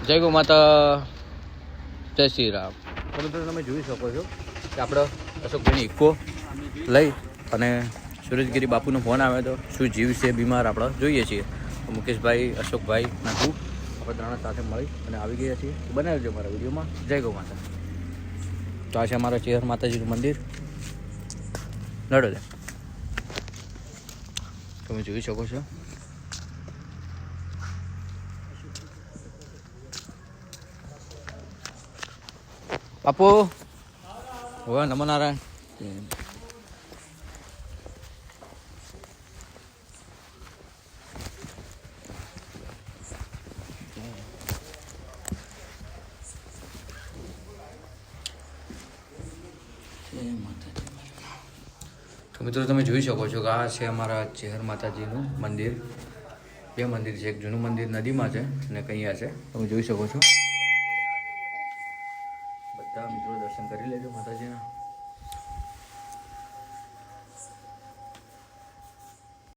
જય ગૌ માતા, જય શ્રી રામ. મિત્રો તમે જોઈ શકો છો કે આપણે અશોકભાઈની ઇકો લઈ અને સુરેશગીરી બાપુનો ફોન આવ્યો હતો. શું જીવ છે બીમાર આપણે જોઈએ છીએ. મુકેશભાઈ, અશોકભાઈ અને હું આપણે ત્રણે સાથે મળી અને આવી ગયા છીએ. બનાવજો મારા વિડીયોમાં. જય ગૌ માતા. તો આ છે અમારા ચેહર માતાજીનું મંદિર. લડો લે, તમે જોઈ શકો છો. બાપુ હવે નમો નારાયણ. તો મિત્રો તમે જોઈ શકો છો કે આ છે અમારા ચેહર માતાજીનું મંદિર. બે મંદિર છે, એક જૂનું મંદિર નદીમાં છે અને કઅહીંયા છે તમે જોઈ શકો છો. બધા મિત્રો દર્શન કરી લેજો માતાજીના.